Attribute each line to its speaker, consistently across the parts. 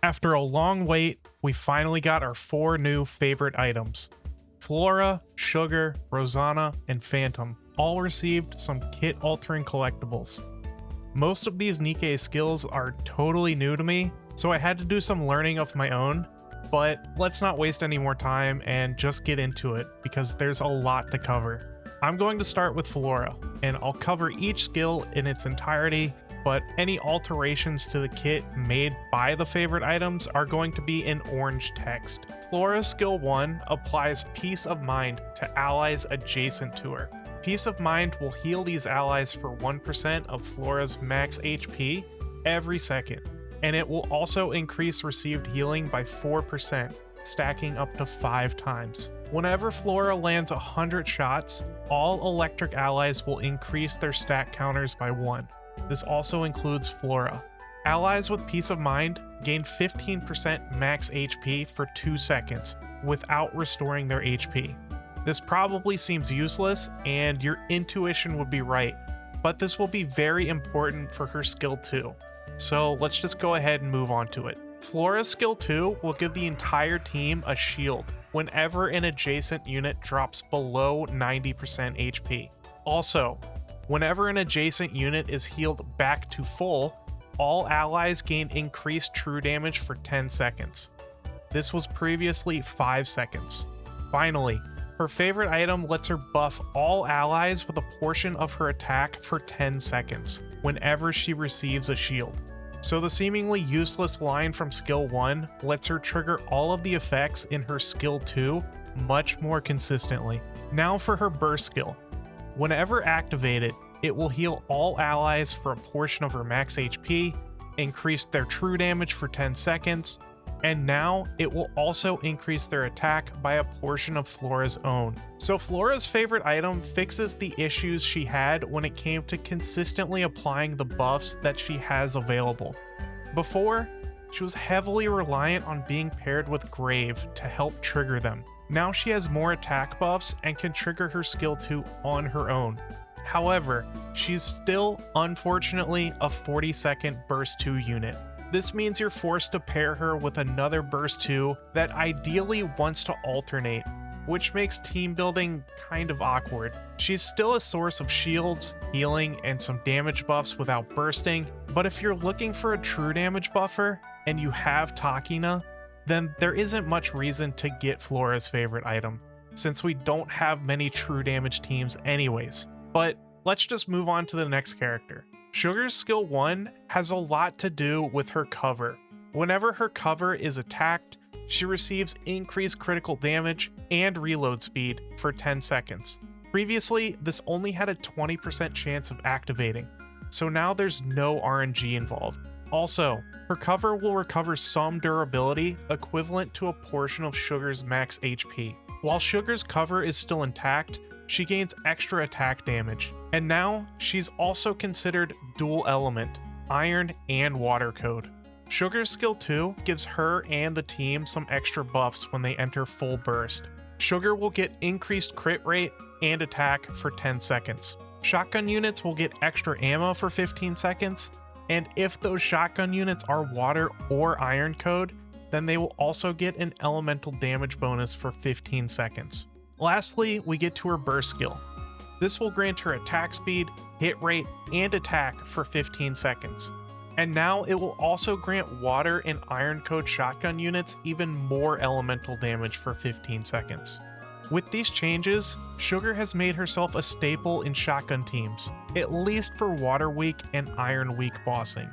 Speaker 1: After a long wait, we finally got our 4 new favorite items. Flora, Sugar, Rosanna, and Phantom all received some kit-altering collectibles. Most of these NIKKE skills are totally new to me, so I had to do some learning of my own, but let's not waste any more time and just get into it because there's a lot to cover. I'm going to start with Flora, and I'll cover each skill in its entirety, but any alterations to the kit made by the favorite items are going to be in orange text. Flora's skill 1 applies Peace of Mind to allies adjacent to her. Peace of Mind will heal these allies for 1% of Flora's max HP every second, and it will also increase received healing by 4%, stacking up to 5 times. Whenever Flora lands 100 shots, all electric allies will increase their stat counters by 1. This also includes Flora. Allies with Peace of Mind gain 15% max HP for 2 seconds without restoring their HP. This probably seems useless, and your intuition would be right, but this will be very important for her skill 2. So let's just go ahead and move on to it. Flora's skill 2 will give the entire team a shield whenever an adjacent unit drops below 90% HP. Also, whenever an adjacent unit is healed back to full, all allies gain increased true damage for 10 seconds. This was previously 5 seconds. Finally, her favorite item lets her buff all allies with a portion of her attack for 10 seconds whenever she receives a shield. So the seemingly useless line from skill 1 lets her trigger all of the effects in her skill 2 much more consistently. Now for her burst skill. Whenever activated, it will heal all allies for a portion of her max HP, increase their true damage for 10 seconds, and now it will also increase their attack by a portion of Flora's own. So Flora's favorite item fixes the issues she had when it came to consistently applying the buffs that she has available. Before, she was heavily reliant on being paired with Grave to help trigger them. Now she has more attack buffs and can trigger her skill 2 on her own. However, she's still, unfortunately, a 40-second burst 2 unit. This means you're forced to pair her with another burst 2 that ideally wants to alternate, which makes team building kind of awkward. She's still a source of shields, healing, and some damage buffs without bursting, but if you're looking for a true damage buffer and you have Takina, then there isn't much reason to get Flora's favorite item, since we don't have many true damage teams anyways. But let's just move on to the next character. Sugar's skill 1 has a lot to do with her cover. Whenever her cover is attacked, she receives increased critical damage and reload speed for 10 seconds. Previously, this only had a 20% chance of activating, so now there's no RNG involved. Also, her cover will recover some durability equivalent to a portion of Sugar's max HP. While Sugar's cover is still intact, she gains extra attack damage. And now, she's also considered dual element, iron and water code. Sugar's skill 2 gives her and the team some extra buffs when they enter full burst. Sugar will get increased crit rate and attack for 10 seconds. Shotgun units will get extra ammo for 15 seconds, and if those shotgun units are water or iron code, then they will also get an elemental damage bonus for 15 seconds. Lastly, we get to her burst skill. This will grant her attack speed, hit rate, and attack for 15 seconds. And now it will also grant water and iron code shotgun units even more elemental damage for 15 seconds. With these changes, Sugar has made herself a staple in shotgun teams, at least for water weak and iron weak bossing.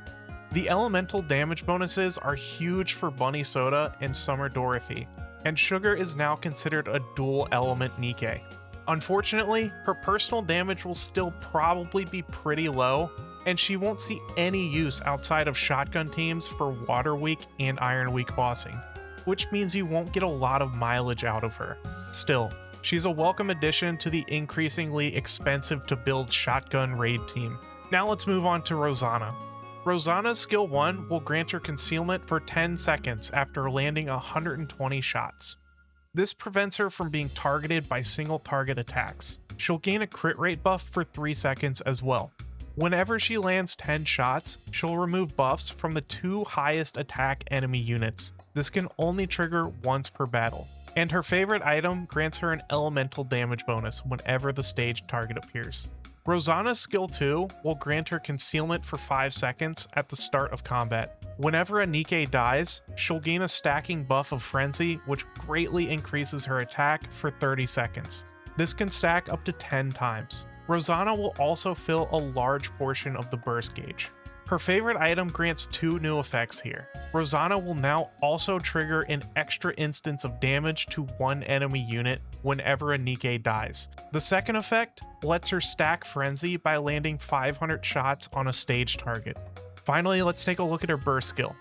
Speaker 1: The elemental damage bonuses are huge for Bunny Soda and Summer Dorothy, and Sugar is now considered a dual element NIKKE. Unfortunately, her personal damage will still probably be pretty low, and she won't see any use outside of shotgun teams for water weak and iron weak bossing, which means you won't get a lot of mileage out of her. Still, she's a welcome addition to the increasingly expensive to build shotgun raid team. Now let's move on to Rosanna. Rosanna's skill 1 will grant her concealment for 10 seconds after landing 120 shots. This prevents her from being targeted by single target attacks. She'll gain a crit rate buff for 3 seconds as well. Whenever she lands 10 shots, she'll remove buffs from the 2 highest attack enemy units. This can only trigger once per battle. And her favorite item grants her an elemental damage bonus whenever the stage target appears. Rosanna's skill 2 will grant her concealment for 5 seconds at the start of combat. Whenever a NIKKE dies, she'll gain a stacking buff of Frenzy, which greatly increases her attack for 30 seconds. This can stack up to 10 times. Rosanna will also fill a large portion of the burst gauge. Her favorite item grants 2 new effects here. Rosanna will now also trigger an extra instance of damage to one enemy unit whenever a NIKKE dies. The second effect lets her stack Frenzy by landing 500 shots on a stage target. Finally, let's take a look at her burst skill.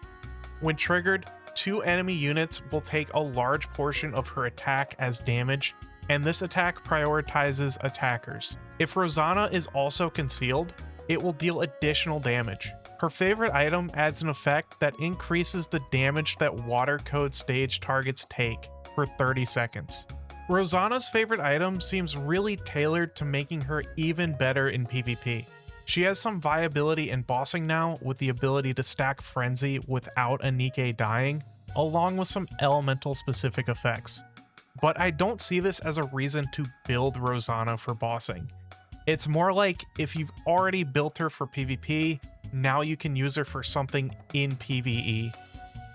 Speaker 1: When triggered, 2 enemy units will take a large portion of her attack as damage, and this attack prioritizes attackers. If Rosanna is also concealed, it will deal additional damage. Her favorite item adds an effect that increases the damage that water code stage targets take for 30 seconds. Rosanna's favorite item seems really tailored to making her even better in PvP. She has some viability in bossing now with the ability to stack Frenzy without a NIKKE dying, along with some elemental specific effects. But I don't see this as a reason to build Rosanna for bossing. It's more like if you've already built her for PvP, now you can use her for something in PvE.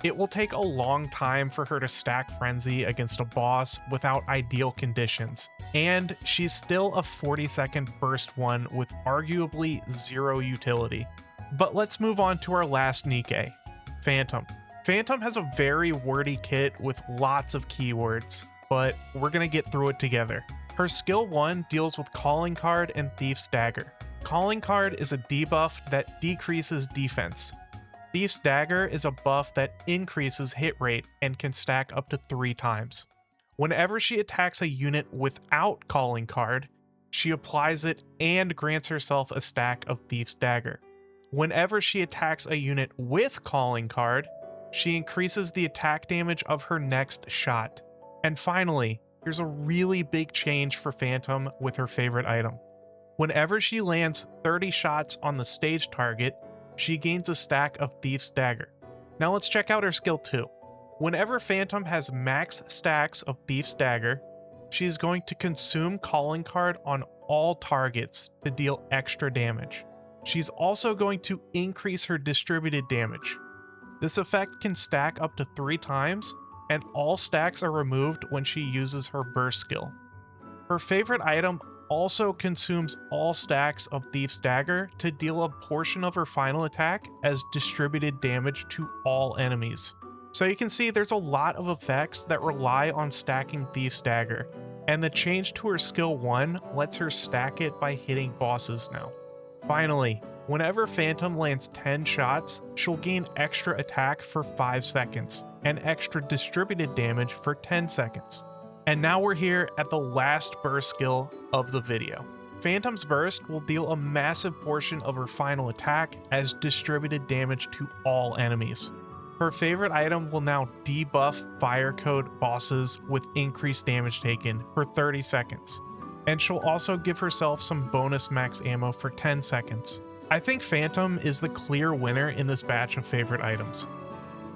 Speaker 1: It will take a long time for her to stack Frenzy against a boss without ideal conditions, and she's still a 40-second burst one with arguably 0 utility. But let's move on to our last NIKKE, Phantom. Phantom has a very wordy kit with lots of keywords, but we're gonna get through it together. Her skill 1 deals with Calling Card and Thief's Dagger. Calling Card is a debuff that decreases defense. Thief's Dagger is a buff that increases hit rate and can stack up to 3 times. Whenever she attacks a unit without Calling Card, she applies it and grants herself a stack of Thief's Dagger. Whenever she attacks a unit with Calling Card, she increases the attack damage of her next shot. And finally, here's a really big change for Phantom with her favorite item. Whenever she lands 30 shots on the stage target, she gains a stack of Thief's Dagger. Now let's check out her skill 2. Whenever Phantom has max stacks of Thief's Dagger, she is going to consume Calling Card on all targets to deal extra damage. She's also going to increase her distributed damage. This effect can stack up to 3 times, and all stacks are removed when she uses her burst skill. Her favorite item also consumes all stacks of Thief's Dagger to deal a portion of her final attack as distributed damage to all enemies. So you can see there's a lot of effects that rely on stacking Thief's Dagger, and the change to her skill 1 lets her stack it by hitting bosses now. Finally, whenever Phantom lands 10 shots, she'll gain extra attack for 5 seconds, and extra distributed damage for 10 seconds. And now we're here at the last burst skill of the video. Phantom's burst will deal a massive portion of her final attack as distributed damage to all enemies. Her favorite item will now debuff fire code bosses with increased damage taken for 30 seconds. And she'll also give herself some bonus max ammo for 10 seconds. I think Phantom is the clear winner in this batch of favorite items.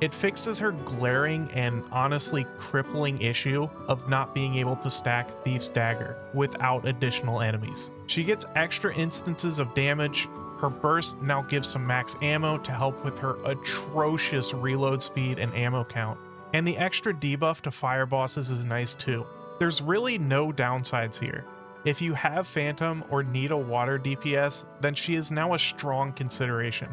Speaker 1: It fixes her glaring and honestly crippling issue of not being able to stack Thief's Dagger without additional enemies. She gets extra instances of damage. Her burst now gives some max ammo to help with her atrocious reload speed and ammo count. And the extra debuff to fire bosses is nice too. There's really no downsides here. If you have Phantom or need a water DPS, then she is now a strong consideration.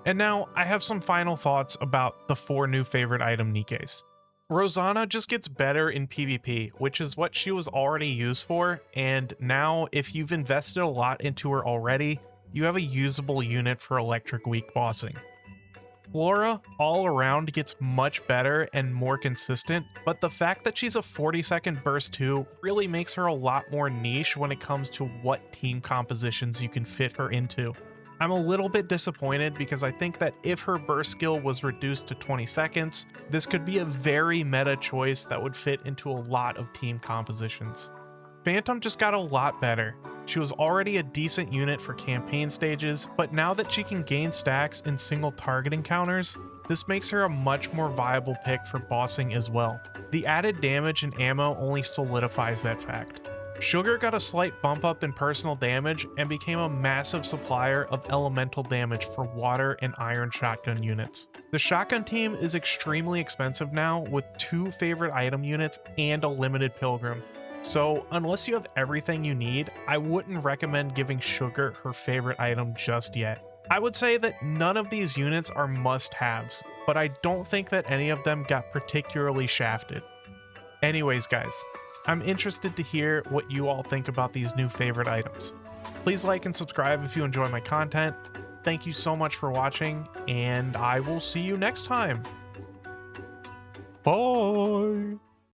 Speaker 1: And now, I have some final thoughts about the 4 new favorite item NIKKEs. Rosanna just gets better in PvP, which is what she was already used for, and now, if you've invested a lot into her already, you have a usable unit for Electric Week bossing. Flora, all around, gets much better and more consistent, but the fact that she's a 40-second burst too really makes her a lot more niche when it comes to what team compositions you can fit her into. I'm a little bit disappointed because I think that if her burst skill was reduced to 20 seconds, this could be a very meta choice that would fit into a lot of team compositions. Phantom just got a lot better. She was already a decent unit for campaign stages, but now that she can gain stacks in single target encounters, this makes her a much more viable pick for bossing as well. The added damage and ammo only solidifies that fact. Sugar got a slight bump up in personal damage and became a massive supplier of elemental damage for water and iron shotgun units. The shotgun team is extremely expensive now with 2 favorite item units and a limited pilgrim. So unless you have everything you need, I wouldn't recommend giving Sugar her favorite item just yet. I would say that none of these units are must-haves, but I don't think that any of them got particularly shafted. Anyways guys, I'm interested to hear what you all think about these new favorite items. Please like and subscribe if you enjoy my content. Thank you so much for watching, and I will see you next time. Bye!